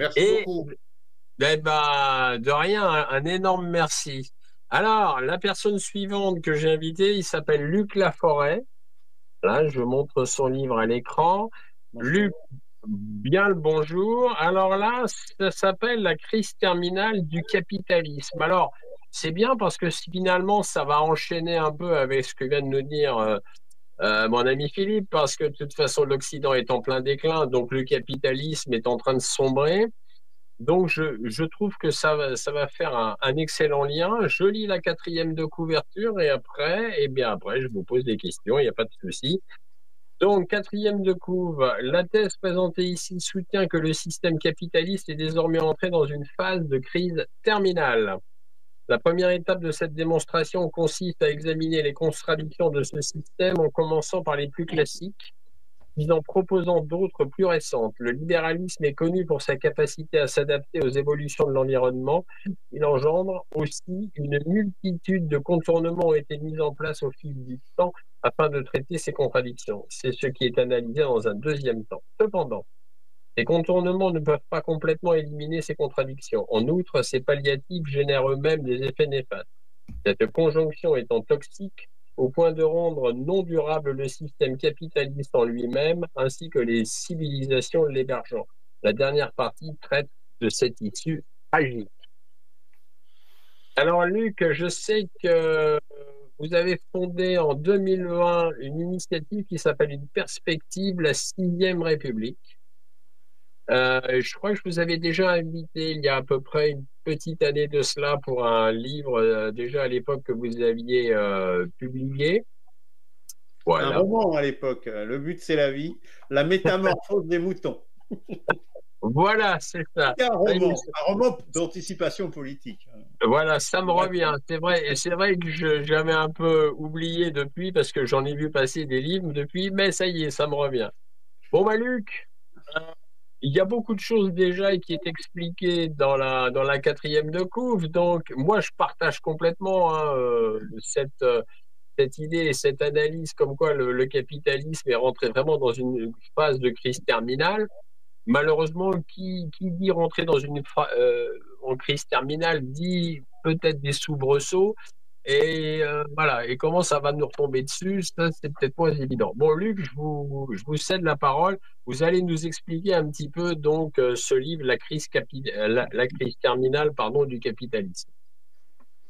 Merci Et beaucoup. eh ben, de rien, un énorme merci. Alors, la personne suivante que j'ai invitée, il s'appelle Luc Laforêt. Là, je montre son livre à l'écran. Luc, Bonjour. bien le bonjour. Alors là, ça s'appelle la crise terminale du capitalisme. Alors, c'est bien parce que finalement, ça va enchaîner un peu avec ce que vient de nous dire mon ami Philippe, parce que de toute façon, l'Occident est en plein déclin, donc le capitalisme est en train de sombrer. Donc, je trouve que ça va faire un excellent lien. Je lis la quatrième de couverture et après, eh bien après, je vous pose des questions, il n'y a pas de souci. Donc, quatrième de couve, la thèse présentée ici soutient que le système capitaliste est désormais entré dans une phase de crise terminale. La première étape de cette démonstration consiste à examiner les contradictions de ce système en commençant par les plus classiques, puis en proposant d'autres plus récentes. Le libéralisme est connu pour sa capacité à s'adapter aux évolutions de l'environnement. Il engendre aussi une multitude de contournements ont été mis en place au fil du temps afin de traiter ces contradictions. C'est ce qui est analysé dans un deuxième temps. Cependant, ces contournements ne peuvent pas complètement éliminer ces contradictions. En outre, ces palliatifs génèrent eux-mêmes des effets néfastes. Cette conjonction étant toxique au point de rendre non durable le système capitaliste en lui-même, ainsi que les civilisations l'hébergeant. La dernière partie traite de cette issue tragique. Alors Luc, je sais que vous avez fondé en 2020 une initiative qui s'appelle Une perspective, la sixième République. Je crois que je vous avais déjà invité il y a à peu près une petite année de cela pour un livre déjà à l'époque que vous aviez publié. Un Voilà. roman à l'époque. Le but, c'est la vie. La métamorphose des moutons. Voilà, c'est ça. C'était Ça y est, un roman d'anticipation politique. voilà, ça me Ouais. revient. C'est vrai, et c'est vrai que j'avais un peu oublié depuis parce que j'en ai vu passer des livres depuis, mais ça y est, ça me revient. Bon, bah, Luc, euh, il y a beaucoup de choses déjà qui est expliquées dans la quatrième de couve. Donc, moi, je partage complètement cette idée et cette analyse comme quoi le capitalisme est rentré vraiment dans une phase de crise terminale. Malheureusement, qui dit rentrer dans en crise terminale dit peut-être des soubresauts et voilà. Et comment ça va nous retomber dessus, ça c'est peut-être pas évident. Bon, Luc, je vous cède la parole. Vous allez nous expliquer un petit peu donc ce livre, la crise terminale, pardon, du capitalisme.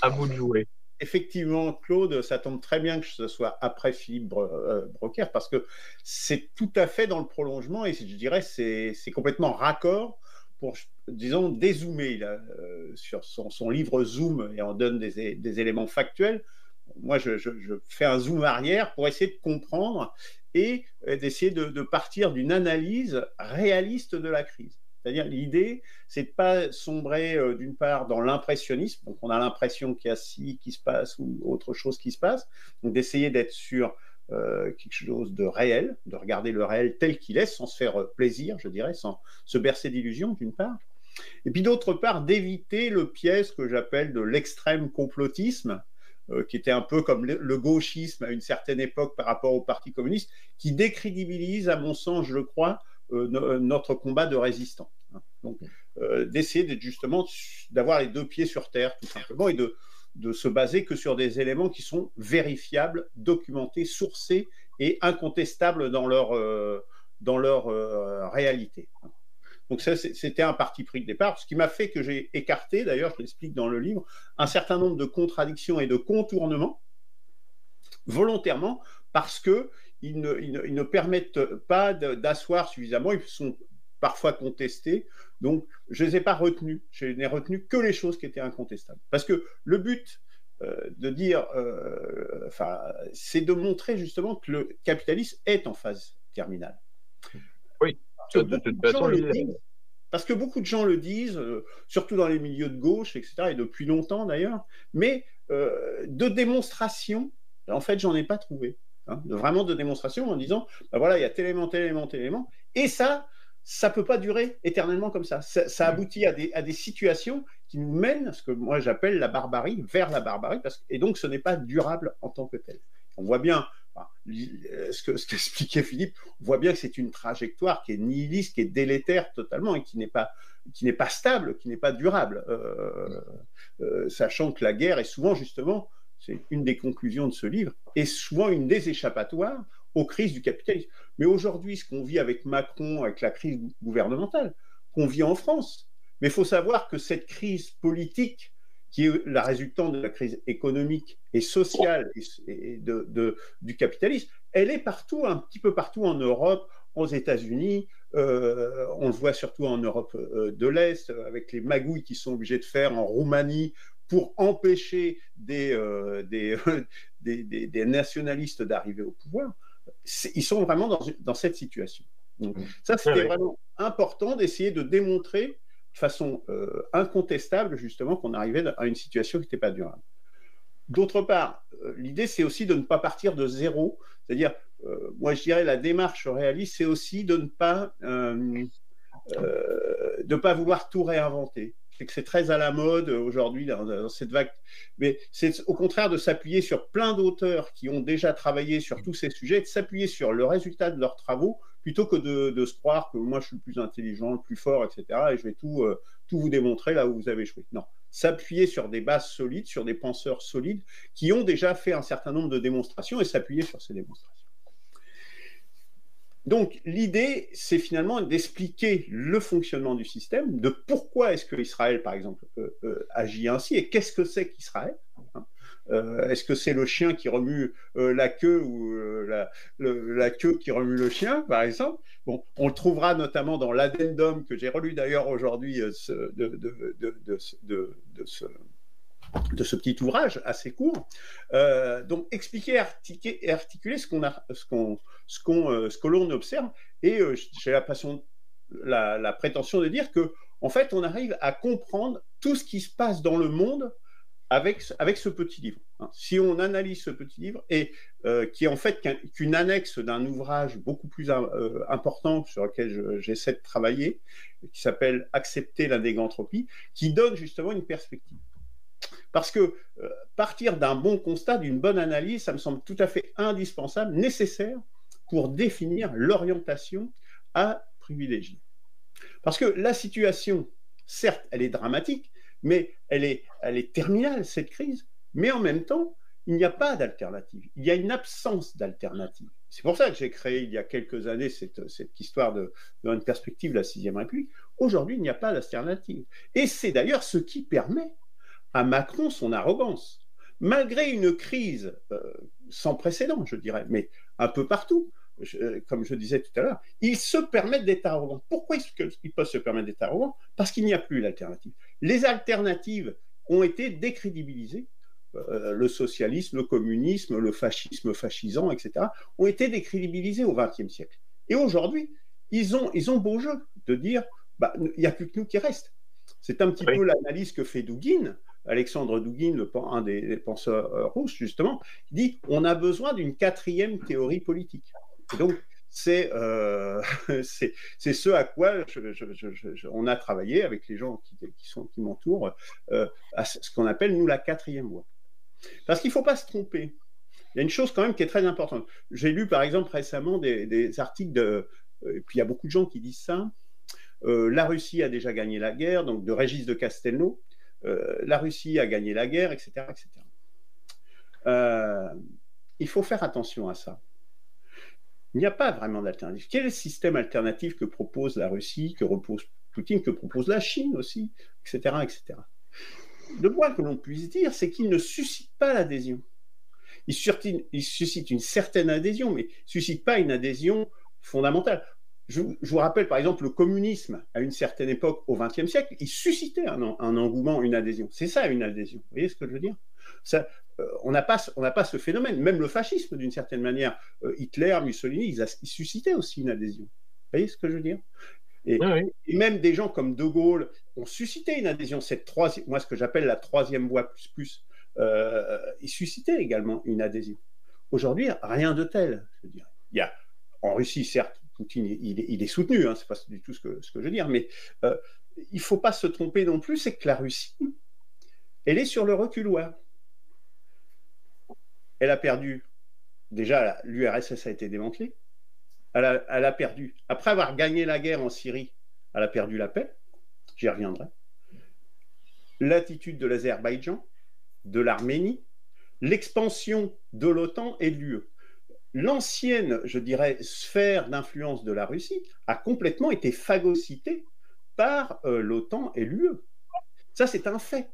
À vous de jouer. Effectivement, Claude, ça tombe très bien que ce soit après Philippe Brocker, parce que c'est tout à fait dans le prolongement et je dirais c'est complètement raccord pour, disons, dézoomer là, sur son livre Zoom et en donne des éléments factuels. Moi, je fais un zoom arrière pour essayer de comprendre et d'essayer de partir d'une analyse réaliste de la crise. C'est-à-dire l'idée, c'est de pas sombrer d'une part dans l'impressionnisme, donc on a l'impression qu'il y a ci qui se passe ou autre chose qui se passe, donc d'essayer d'être sur quelque chose de réel, de regarder le réel tel qu'il est, sans se faire plaisir, je dirais, sans se bercer d'illusions d'une part, et puis d'autre part d'éviter le piège que j'appelle de l'extrême complotisme, qui était un peu comme le gauchisme à une certaine époque par rapport au Parti communiste, qui décrédibilise, à mon sens, je le crois, notre combat de résistance. Donc, d'essayer justement d'avoir les deux pieds sur terre, tout simplement, et de se baser que sur des éléments qui sont vérifiables, documentés, sourcés et incontestables dans leur réalité. Donc ça, c'était un parti pris de départ, ce qui m'a fait que j'ai écarté, d'ailleurs, je l'explique dans le livre, un certain nombre de contradictions et de contournements, volontairement, parce qu'ils ne permettent pas d'asseoir suffisamment, ils sont parfois contestés, donc je ne les ai pas retenus, je n'ai retenu que les choses qui étaient incontestables. Parce que le but de dire, c'est de montrer justement que le capitalisme est en phase terminale. Oui, de toute façon, Parce que beaucoup de gens le disent, surtout dans les milieux de gauche, etc., et depuis longtemps d'ailleurs, mais de démonstration, en fait, j'en ai pas trouvé. Hein, vraiment de démonstration en disant, ben voilà, il y a tel élément, tel élément, tel élément, et ça peut pas durer éternellement comme ça. Ça aboutit à des situations qui nous mènent, ce que moi j'appelle la barbarie, vers la barbarie, et donc ce n'est pas durable en tant que tel. On voit bien enfin, ce qu'expliquait Philippe, on voit bien que c'est une trajectoire qui est nihiliste, qui est délétère totalement et qui n'est pas stable, qui n'est pas durable. Sachant que la guerre est souvent, justement, c'est une des conclusions de ce livre, est souvent une des échappatoires aux crises du capitalisme. Mais aujourd'hui, ce qu'on vit avec Macron, avec la crise gouvernementale, qu'on vit en France, mais il faut savoir que cette crise politique, qui est la résultante de la crise économique et sociale et du capitalisme, elle est partout, un petit peu partout en Europe, aux États-Unis, on le voit surtout en Europe de l'Est, avec les magouilles qu'ils sont obligés de faire en Roumanie pour empêcher des nationalistes d'arriver au pouvoir. Ils sont vraiment dans cette situation. Donc, ça, c'était vraiment important d'essayer de démontrer de façon incontestable, justement, qu'on arrivait à une situation qui n'était pas durable. D'autre part, l'idée, c'est aussi de ne pas partir de zéro. C'est-à-dire, moi, je dirais, la démarche réaliste, c'est aussi de ne pas vouloir tout réinventer. C'est que c'est très à la mode aujourd'hui dans cette vague. Mais c'est au contraire de s'appuyer sur plein d'auteurs qui ont déjà travaillé sur tous ces sujets, de s'appuyer sur le résultat de leurs travaux, plutôt que de se croire que moi, je suis le plus intelligent, le plus fort, etc. Et je vais tout vous démontrer là où vous avez échoué. Non. S'appuyer sur des bases solides, sur des penseurs solides qui ont déjà fait un certain nombre de démonstrations et s'appuyer sur ces démonstrations. Donc, l'idée, c'est finalement d'expliquer le fonctionnement du système, de pourquoi est-ce que Israël, par exemple, agit ainsi, et qu'est-ce que c'est qu'Israël, hein. Est-ce que c'est le chien qui remue la queue ou la queue qui remue le chien, par exemple? Bon, on le trouvera notamment dans l'addendum que j'ai relu d'ailleurs aujourd'hui de ce petit ouvrage assez court. Donc, expliquer et articuler ce que l'on observe. Et j'ai la prétention de dire que, en fait, on arrive à comprendre tout ce qui se passe dans le monde avec ce petit livre. Si on analyse ce petit livre, et qui est en fait qu'une annexe d'un ouvrage beaucoup plus important sur lequel j'essaie de travailler, qui s'appelle « Accepter la négantropie », qui donne justement une perspective. Parce que partir d'un bon constat, d'une bonne analyse, ça me semble tout à fait indispensable, nécessaire pour définir l'orientation à privilégier. Parce que la situation, certes, elle est dramatique, mais elle est terminale, cette crise, mais en même temps, il n'y a pas d'alternative. Il y a une absence d'alternative. C'est pour ça que j'ai créé il y a quelques années cette histoire de une perspective de la 6e République. Aujourd'hui, il n'y a pas d'alternative. Et c'est d'ailleurs ce qui permet à Macron son arrogance. Malgré une crise sans précédent, je dirais, mais un peu partout, comme je disais tout à l'heure, il se permet d'être arrogant. Pourquoi il peut se permettre d'être arrogant? Parce qu'il n'y a plus d'alternative. Les alternatives ont été décrédibilisées. Le socialisme, le communisme, le fascisme fascisant, etc., ont été décrédibilisés au XXe siècle. Et aujourd'hui, ils ont beau jeu de dire il n'y a plus que nous qui reste. C'est un petit peu l'analyse que fait Douguin, Alexandre Douguin, un des penseurs russes, justement, qui dit on a besoin d'une 4e théorie politique. Et donc, c'est ce à quoi on a travaillé avec les gens qui m'entourent, à ce qu'on appelle, nous, la 4e voie. Parce qu'il ne faut pas se tromper. Il y a une chose quand même qui est très importante. J'ai lu, par exemple, récemment des articles et puis il y a beaucoup de gens qui disent ça, la Russie a déjà gagné la guerre, donc de Régis de Castelnau, la Russie a gagné la guerre, etc. etc. Il faut faire attention à ça. Il n'y a pas vraiment d'alternative. Quel est le système alternatif que propose la Russie, que propose Poutine, que propose la Chine aussi, etc. etc. Le moins que l'on puisse dire, c'est qu'il ne suscite pas l'adhésion. Il suscite une certaine adhésion, mais il ne suscite pas une adhésion fondamentale. Je vous rappelle par exemple le communisme à une certaine époque au XXe siècle, il suscitait un engouement, une adhésion. C'est ça une adhésion. Vous voyez ce que je veux dire? Ça, on n'a pas ce phénomène. Même le fascisme, d'une certaine manière, Hitler, Mussolini, ils suscitaient aussi une adhésion. Vous voyez ce que je veux dire? Et même des gens comme De Gaulle ont suscité une adhésion. Moi, ce que j'appelle la 3e voie plus, ils suscitaient également une adhésion. Aujourd'hui, rien de tel, je dirais. Il y a, en Russie, certes, Poutine, il est soutenu, hein, c'est pas du tout ce que je veux dire, mais il ne faut pas se tromper non plus, c'est que la Russie, elle est sur le reculoir. Elle a perdu déjà, l'URSS a été démantelée. Elle a perdu. Après avoir gagné la guerre en Syrie, elle a perdu la paix. J'y reviendrai. L'attitude de l'Azerbaïdjan, de l'Arménie, l'expansion de l'OTAN et de l'UE. L'ancienne, je dirais, sphère d'influence de la Russie a complètement été phagocytée par l'OTAN et l'UE. Ça, c'est un fait.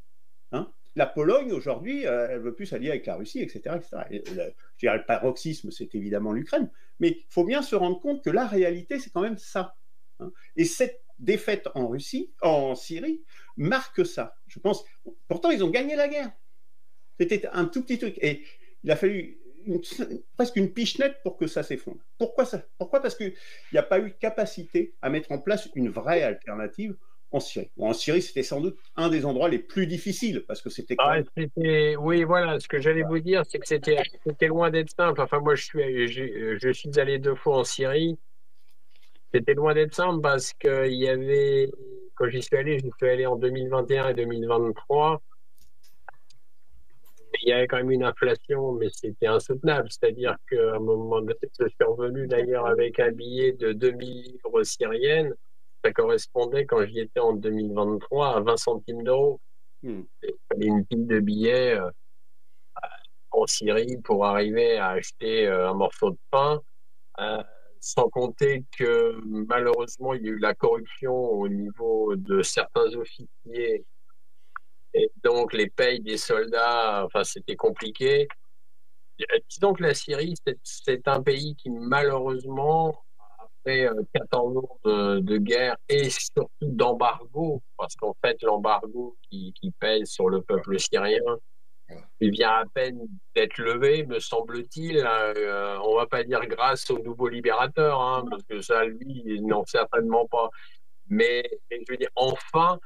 Hein. La Pologne, aujourd'hui, elle ne veut plus s'allier avec la Russie, etc. etc. Et, je dirais, le paroxysme, c'est évidemment l'Ukraine. Mais il faut bien se rendre compte que la réalité, c'est quand même ça. Hein. Et cette défaite en Russie, en Syrie, marque ça. Je pense. Pourtant, ils ont gagné la guerre. C'était un tout petit truc. Et il a fallu presque une pichenette pour que ça s'effondre. Pourquoi ça? Pourquoi? Parce qu'il n'y a pas eu capacité à mettre en place une vraie alternative en Syrie. Bon, en Syrie, c'était sans doute un des endroits les plus difficiles parce que c'était quand même... Oui, voilà, ce que j'allais vous dire, c'est que c'était loin d'être simple. Enfin, moi, je suis allé 2 fois en Syrie. C'était loin d'être simple parce que il y avait, quand j'y suis allé en 2021 et 2023. Il y avait quand même une inflation, mais c'était insoutenable. C'est-à-dire qu'à un moment donné, je suis revenu d'ailleurs avec un billet de 2000 livres syriennes. Ça correspondait, quand j'y étais en 2023, à 20 centimes d'euros. Il fallait une pile de billets en Syrie pour arriver à acheter un morceau de pain. Sans compter que malheureusement, il y a eu la corruption au niveau de certains officiers. Et donc, les payes des soldats, enfin, c'était compliqué. Disons que la Syrie, c'est un pays qui, malheureusement, après 14 ans de guerre et surtout d'embargo, parce qu'en fait, l'embargo qui pèse sur le peuple syrien, il vient à peine d'être levé, me semble-t-il. On va pas dire grâce au nouveau libérateur, hein, parce que ça, lui, non, certainement pas. Mais je veux dire, enfin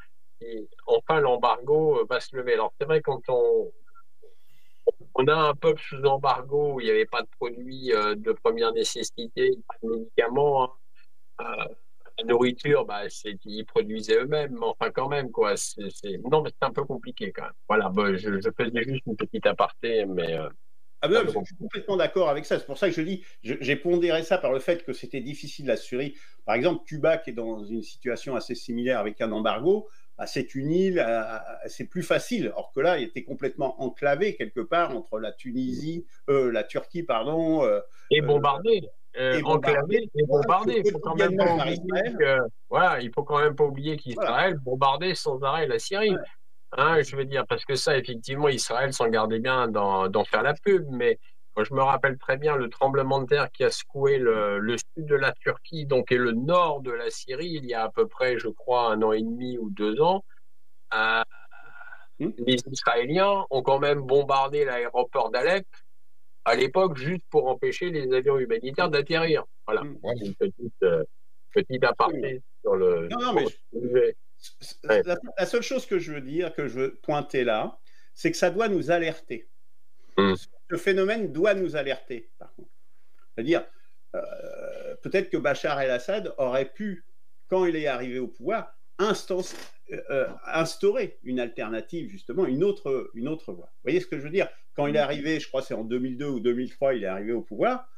l'embargo va se lever. Alors, c'est vrai, quand on a un peuple sous embargo où il n'y avait pas de produits de première nécessité, pas de médicaments, hein. La nourriture, bah, ils produisaient eux-mêmes, mais enfin quand même, quoi. Non, mais c'est un peu compliqué quand même. Voilà, bah, je faisais juste une petite aparté, mais Ah ben, je suis complètement d'accord avec ça. C'est pour ça que je dis, j'ai pondéré ça par le fait que c'était difficile la Syrie. Par exemple, Cuba, qui est dans une situation assez similaire avec un embargo, bah, c'est une île, c'est plus facile. Or que là, il était complètement enclavé quelque part entre la Tunisie, la Turquie, pardon. Et bombardé. Enclavé et bombardé. Il faut quand même pas oublier voilà, il faut quand même pas oublier qu'Israël bombardait sans arrêt la Syrie. Ouais. Hein, je veux dire, parce que ça, effectivement, Israël s'en gardait bien d'en faire la pub, mais moi, je me rappelle très bien le tremblement de terre qui a secoué le sud de la Turquie, donc, et le nord de la Syrie, il y a à peu près, je crois, 1 an et demi ou 2 ans. Les Israéliens ont quand même bombardé l'aéroport d'Alep à l'époque, juste pour empêcher les avions humanitaires d'atterrir. Voilà, une petite aparté sur le... Non, mais la seule chose que je veux dire, que je veux pointer là, c'est que ça doit nous alerter. Ce phénomène doit nous alerter, par contre. C'est-à-dire, peut-être que Bachar el-Assad aurait pu, quand il est arrivé au pouvoir, instaurer une alternative, justement, une autre voie. Vous voyez ce que je veux dire? Quand il est arrivé, je crois que c'est en 2002 ou 2003, il est arrivé au pouvoir,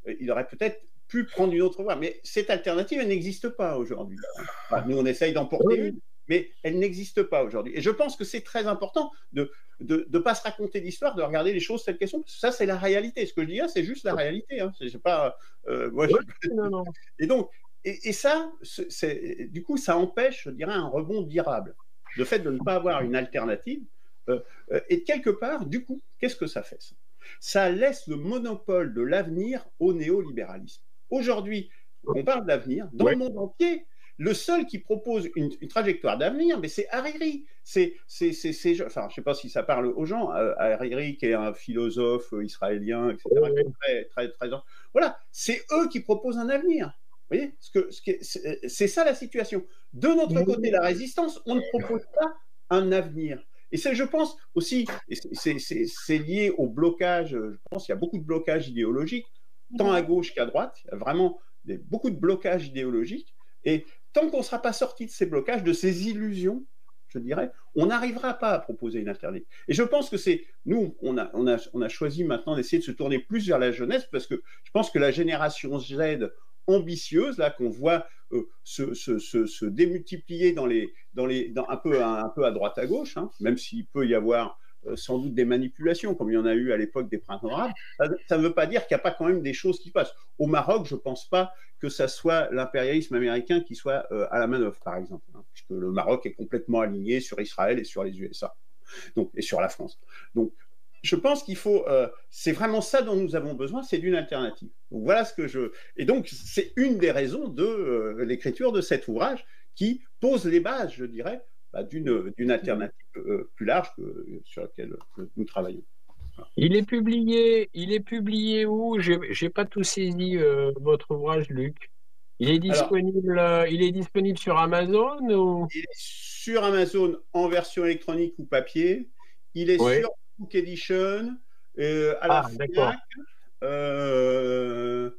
il aurait peut-être pu prendre une autre voie. Mais cette alternative, elle n'existe pas aujourd'hui. Enfin, nous, on essaye d'en porter une, mais elle n'existe pas aujourd'hui. Et je pense que c'est très important de ne pas se raconter l'histoire, de regarder les choses telles qu'elles sont. Parce que ça, c'est la réalité. Ce que je dis là, c'est juste la réalité. Hein. C'est pas, non. Et donc, et ça, du coup, ça empêche, je dirais, un rebond durable. Le fait de ne pas avoir une alternative. Et quelque part, du coup, qu'est-ce que ça fait, ça? Ça laisse le monopole de l'avenir au néolibéralisme. Aujourd'hui, on parle d'avenir dans le monde entier. Le seul qui propose une trajectoire d'avenir, mais c'est Hariri. Enfin, je ne sais pas si ça parle aux gens. Hariri, qui est un philosophe israélien, etc. Voilà, c'est eux qui proposent un avenir. Vous voyez, c'est ça la situation. De notre côté, la résistance, on ne propose pas un avenir. Et c'est, je pense, aussi, c'est lié au blocage, je pense qu'il y a beaucoup de blocages idéologiques, tant à gauche qu'à droite. Il y a vraiment beaucoup de blocages idéologiques. Et tant qu'on ne sera pas sorti de ces blocages, de ces illusions, je dirais, on n'arrivera pas à proposer une alternative. Et je pense que c'est, nous, on a choisi maintenant d'essayer de se tourner plus vers la jeunesse, parce que je pense que la génération Z ambitieuse, là, qu'on voit se démultiplier un peu à droite à gauche, hein, même s'il peut y avoir sans doute des manipulations, comme il y en a eu à l'époque des printemps arabes, ça ne veut pas dire qu'il n'y a pas quand même des choses qui passent. Au Maroc, je ne pense pas que ça soit l'impérialisme américain qui soit à la manœuvre, par exemple, hein, puisque le Maroc est complètement aligné sur Israël et sur les USA, donc, et sur la France. Donc, je pense qu'il faut, c'est vraiment ça dont nous avons besoin, c'est d'une alternative. Donc voilà ce que je, et donc c'est une des raisons de l'écriture de cet ouvrage qui pose les bases, je dirais, d'une alternative plus large sur laquelle nous travaillons. Voilà. Il est publié où? J'ai pas tout saisi votre ouvrage, Luc. Alors, Il est disponible sur Amazon ou? il est sur Amazon en version électronique ou papier. Il est Oui. sur Book Edition, à la Ah, d'accord. FNAC.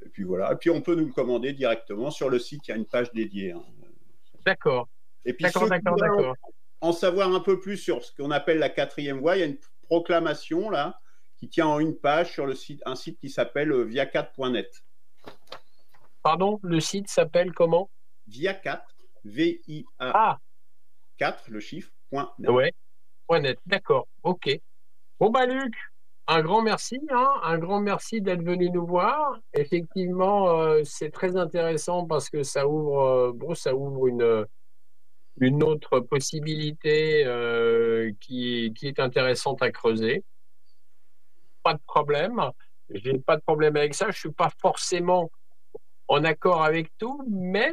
Et puis voilà. Et puis on peut nous le commander directement sur le site. Il y a une page dédiée, hein. D'accord. Et puis D'accord, ceux qui d'accord, voudraient d'accord. en savoir un peu plus sur ce qu'on appelle la quatrième voie, il y a une proclamation là qui tient en une page sur le site, un site qui s'appelle via4.net. Pardon, le site s'appelle comment? Via4, VIA Ah, 4, le chiffre, .net. ouais, point net. D'accord. OK. Bon, bah, Luc, un grand merci, hein, un grand merci d'être venu nous voir. Effectivement, c'est très intéressant parce que ça ouvre une autre possibilité qui est intéressante à creuser. Pas de problème. J'ai pas de problème avec ça. Je suis pas forcément en accord avec tout, mais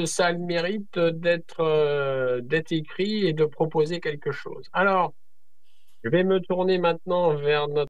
ça a le mérite d'être écrit et de proposer quelque chose. Alors, je vais me tourner maintenant vers notre